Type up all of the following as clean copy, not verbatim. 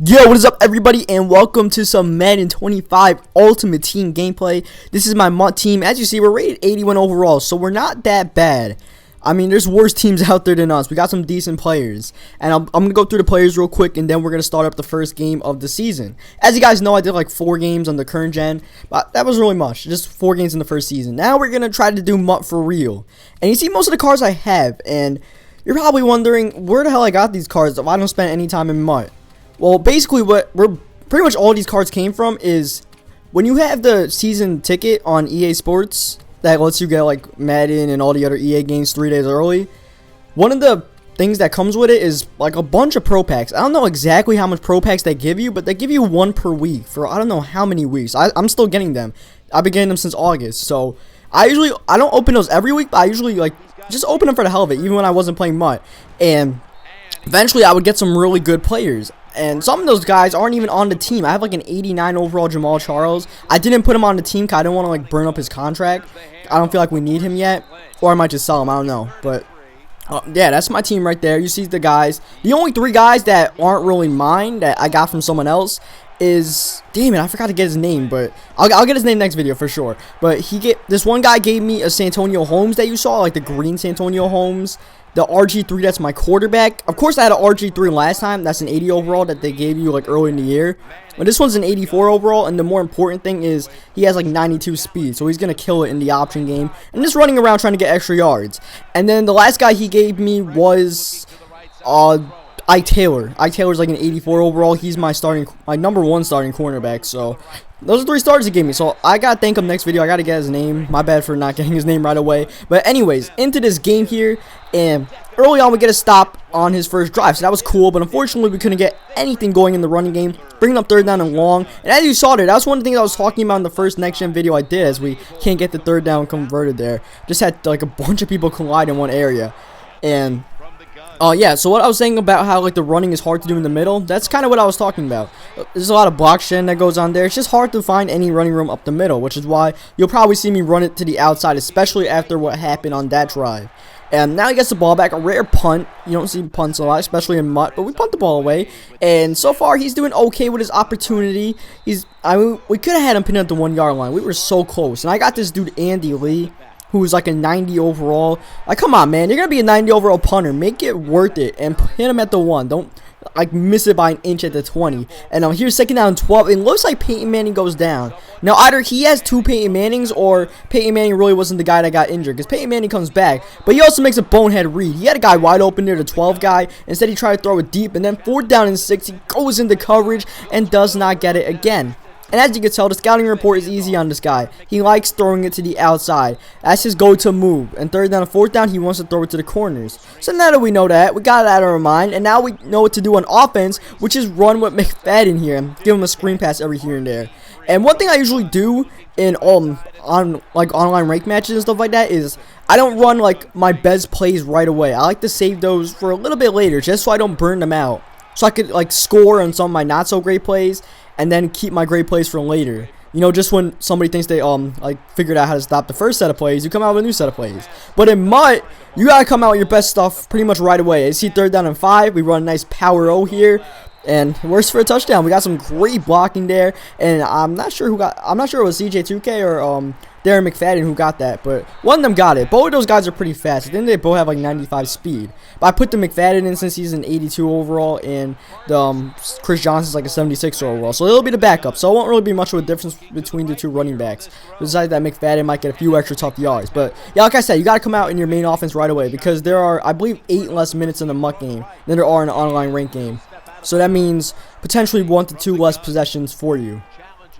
Yo, what is up everybody, and welcome to some Madden 25 Ultimate Team gameplay. This is my MUT team. As you see, we're rated 81 overall, so we're not that bad. I mean, there's worse teams out there than us. We got some decent players, and I'm going to go through the players real quick, and then we're going to start up the first game of the season. As you guys know, I did like 4 games on the current gen, but that wasn't really much. Just 4 games in the first season. Now we're going to try to do MUT for real. And you see most of the cards I have, and you're probably wondering where the hell I got these cards if I don't spend any time in MUT. Well, basically what pretty much all these cards came from is when you have the season ticket on EA Sports that lets you get like Madden and all the other EA games 3 days early. One of the things that comes with it is like a bunch of pro packs. I don't know exactly how much pro packs they give you, but they give you 1 per week for I don't know how many weeks. I'm still getting them. I've been getting them since August. So I don't open those every week, but I usually like just open them for the hell of it, even when I wasn't playing MUT. And eventually I would get some really good players. And some of those guys aren't even on the team. I have like an 89 overall Jamal Charles. I didn't put him on the team because I didn't want to like burn up his contract. I don't feel like we need him yet. Or I might just sell him. I don't know. But yeah, that's my team right there. You see the guys. The only 3 guys that aren't really mine that I got from someone else is, damn it, I forgot to get his name, but I'll get his name next video for sure. But this one guy gave me a Santonio Holmes that you saw, like the green Santonio Holmes. The RG3, that's my quarterback. Of course, I had an RG3 last time. That's an 80 overall that they gave you like early in the year. But this one's an 84 overall, and the more important thing is he has like 92 speed, so he's going to kill it in the option game. And just running around trying to get extra yards. And then the last guy he gave me was Ike Taylor. Ike Taylor's like an 84 overall. He's my number 1 starting cornerback, so those are 3 starters he gave me. So I gotta thank him next video. I gotta get his name. My bad for not getting his name right away. But anyways, into this game here, and early on we get a stop on his first drive, so that was cool. But unfortunately we couldn't get anything going in the running game, bringing up 3rd down and long. And as you saw there, that's one of the things I was talking about in the first next gen video I did, as we can't get the 3rd down converted there. Just had like a bunch of people collide in one area. And yeah, so what I was saying about how like the running is hard to do in the middle, that's kind of what I was talking about. There's a lot of block shed that goes on there. It's just hard to find any running room up the middle, which is why you'll probably see me run it to the outside, especially after what happened on that drive. And now he gets the ball back, a rare punt. You don't see punts a lot, especially in MUT, but we punt the ball away. And so far, he's doing okay with his opportunity. We could have had him pinned at the 1-yard line. We were so close. And I got this dude, Andy Lee, who's like a 90 overall. Like, come on, man. You're going to be a 90 overall punter. Make it worth it and hit him at the 1. Don't, like, miss it by an inch at the 20. And here's 2nd down and 12. It looks like Peyton Manning goes down. Now, either he has 2 Peyton Mannings or Peyton Manning really wasn't the guy that got injured, because Peyton Manning comes back. But he also makes a bonehead read. He had a guy wide open near the 12 guy. Instead, he tried to throw it deep. And then 4th down and 6, he goes into coverage and does not get it again. And as you can tell, the scouting report is easy on this guy. He likes throwing it to the outside. That's his go-to move. And 3rd down and 4th down, he wants to throw it to the corners. So now that we know that, we got it out of our mind. And now we know what to do on offense, which is run with McFadden here and give him a screen pass every here and there. And one thing I usually do in on like online rank matches and stuff like that is I don't run like my best plays right away. I like to save those for a little bit later, just so I don't burn them out. So I could like score on some of my not so great plays and then keep my great plays for later. You know, just when somebody thinks they like figured out how to stop the first set of plays, you come out with a new set of plays. But in MUT, you gotta come out with your best stuff pretty much right away. You see 3rd down and 5, we run a nice power O here, and it works for a touchdown. We got some great blocking there, and I'm not sure it was CJ2K or Darren McFadden who got that, but one of them got it. Both of those guys are pretty fast. I think they both have like 95 speed. But I put the McFadden in since he's an 82 overall, and the Chris Johnson's like a 76 overall. So it'll be the backup. So it won't really be much of a difference between the 2 running backs. Besides that, McFadden might get a few extra tough yards. But yeah, like I said, you got to come out in your main offense right away, because there are, I believe, 8 less minutes in the MUT game than there are in an online rank game. So that means potentially 1 to 2 less possessions for you.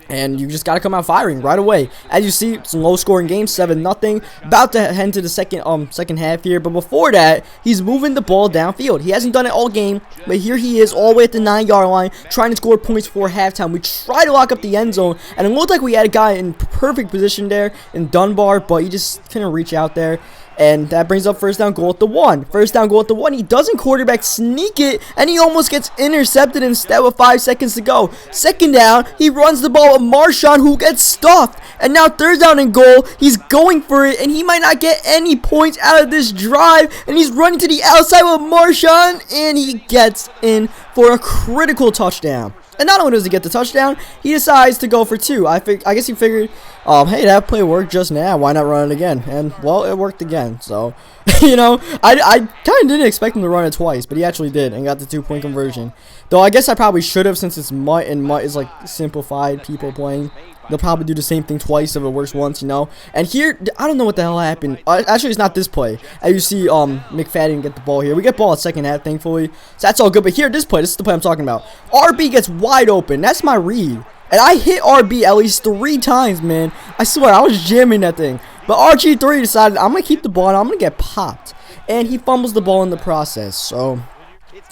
And you just got to come out firing right away. As you see, it's a low-scoring game, 7-0. About to head into the second half here. But before that, he's moving the ball downfield. He hasn't done it all game, but here he is all the way at the 9-yard line, trying to score points for halftime. We try to lock up the end zone, and it looked like we had a guy in perfect position there in Dunbar, but he just couldn't reach out there. And that brings up 1st down goal at the 1. 1st down goal at the 1. He doesn't quarterback sneak it, and he almost gets intercepted instead with 5 seconds to go. 2nd down, he runs the ball with Marshawn, who gets stuffed. And now 3rd down and goal, he's going for it, and he might not get any points out of this drive. And he's running to the outside with Marshawn, and he gets in for a critical touchdown. And not only does he get the touchdown, he decides to go for 2. I guess he figured, hey, that play worked just now. Why not run it again? And, well, it worked again. So, you know, I kind of didn't expect him to run it twice, but he actually did and got the 2-point conversion. Though I guess I probably should have, since it's Mutt, and Mutt is, like, simplified people playing. They'll probably do the same thing twice if it works once, you know. And here, I don't know what the hell happened. Actually, it's not this play. As you see, McFadden get the ball here. We get ball at second half, thankfully. So that's all good. But here, this is the play I'm talking about. RB gets wide open. That's my read. And I hit RB at least 3 times, man. I swear, I was jamming that thing. But RG3 decided, I'm going to keep the ball and I'm going to get popped. And he fumbles the ball in the process. So,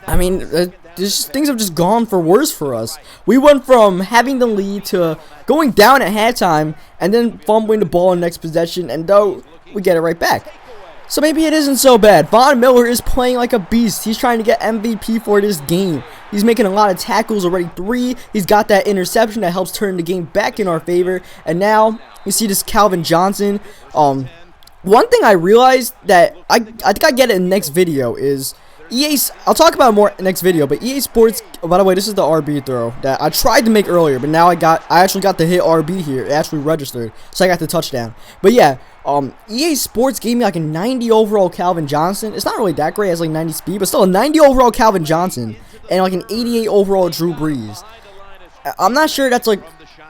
I mean, things have just gone for worse for us. We went from having the lead to going down at halftime and then fumbling the ball in the next possession, and though we get it right back. So maybe it isn't so bad. Von Miller is playing like a beast. He's trying to get MVP for this game. He's making a lot of tackles already. 3. He's got that interception that helps turn the game back in our favor. And now you see this Calvin Johnson. One thing I realized that I think I get it in the next video is I'll talk about it more next video, but EA Sports, by the way, this is the RB throw that I tried to make earlier, but now I actually got the hit RB here. It actually registered, so I got the touchdown. But yeah, EA Sports gave me like a 90 overall Calvin Johnson. It's not really that great, it has like 90 speed, but still a 90 overall Calvin Johnson and like an 88 overall Drew Brees. I'm not sure that's like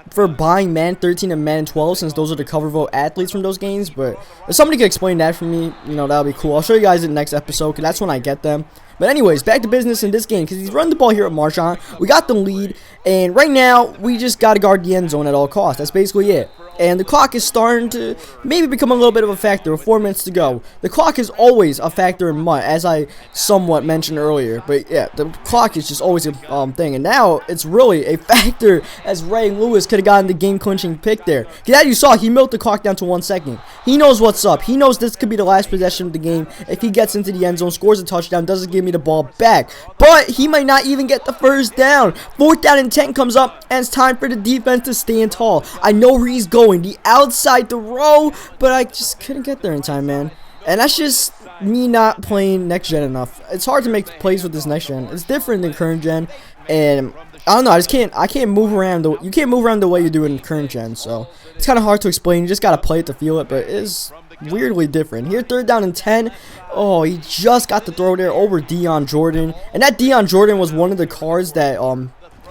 for buying Madden 13 and Madden 12, since those are the cover vote athletes from those games, but if somebody could explain that for me, you know, that would be cool. I'll show you guys in the next episode, because that's when I get them. But anyways, back to business in this game, because he's running the ball here at Marshawn. We got the lead, and right now, we just got to guard the end zone at all costs. That's basically it. And the clock is starting to maybe become a little bit of a factor with 4 minutes to go. The clock is always a factor in Mutt, as I somewhat mentioned earlier. But yeah, the clock is just always a thing. And now it's really a factor, as Ray Lewis could have gotten the game-clinching pick there. Because as you saw, he milked the clock down to 1 second. He knows what's up. He knows this could be the last possession of the game. If he gets into the end zone, scores a touchdown, doesn't give me the ball back. But he might not even get the first down. 4th down and 10 comes up, and it's time for the defense to stand tall. I know where he's going. The outside throw, but I just couldn't get there in time, man. And that's just me not playing next gen enough. It's hard to make plays with this next gen. It's different than current gen, and I don't know. I can't move around. You can't move around the way you do in current gen, so it's kind of hard to explain. You just gotta play it to feel it, but it is weirdly different. Here, 3rd down and 10. Oh, he just got the throw there over Deion Jordan, and that Deion Jordan was one of the cards that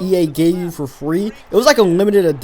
EA gave you for free. It was like a limited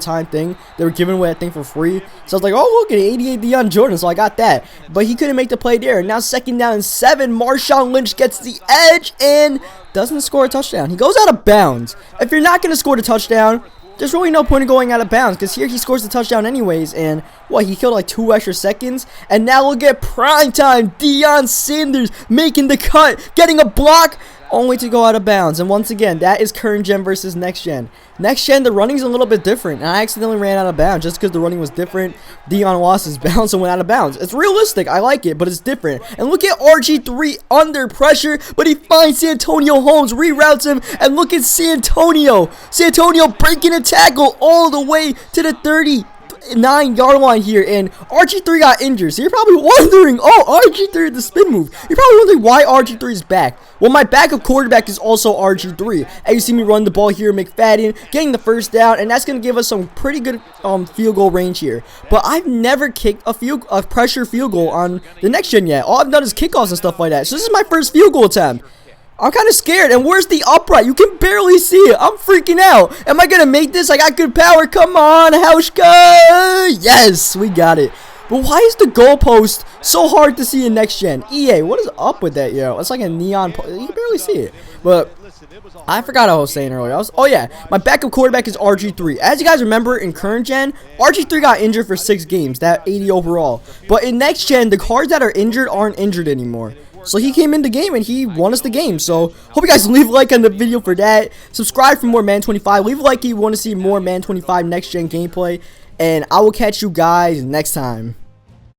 time thing. They were giving away that thing for free. So I was like, oh, look at 88 Deion Jordan. So I got that. But he couldn't make the play there. Now 2nd down and 7. Marshawn Lynch gets the edge and doesn't score a touchdown. He goes out of bounds. If you're not going to score the touchdown, there's really no point in going out of bounds, because here he scores the touchdown anyways, and what, he killed like 2 extra seconds, and now we'll get primetime Deion Sanders making the cut, getting a block, only to go out of bounds. And once again, that is current gen versus next gen. Next gen, the running's a little bit different, and I accidentally ran out of bounds just because the running was different. Deion lost his bounce and went out of bounds. It's realistic, I like it, but it's different. And look at RG3 under pressure, but he finds Santonio Holmes, reroutes him, and look at Santonio breaking a tackle all the way to the 39-yard line here, and RG3 got injured. So you're probably wondering, oh, RG3 did the spin move. You're probably wondering why RG3 is back. Well, my backup quarterback is also RG3. And you see me run the ball here, McFadden, getting the first down, and that's going to give us some pretty good field goal range here. But I've never kicked a pressure field goal on the next gen yet. All I've done is kickoffs and stuff like that. So this is my first field goal attempt. I'm kind of scared. And where's the upright? You can barely see it. I'm freaking out. Am I going to make this? I got good power. Come on, Hauschka. Yes, we got it. But why is the goalpost so hard to see in next gen? EA, what is up with that, yo? It's like a neon. You can barely see it. But I forgot what I was saying earlier. Oh, yeah. My backup quarterback is RG3. As you guys remember, in current gen, RG3 got injured for 6 games. That 80 overall. But in next gen, the cards that are injured aren't injured anymore. So he came in the game and he won us the game. So hope you guys leave a like on the video for that. Subscribe for more Madden 25. Leave a like if you want to see more Madden 25 next gen gameplay. And I will catch you guys next time.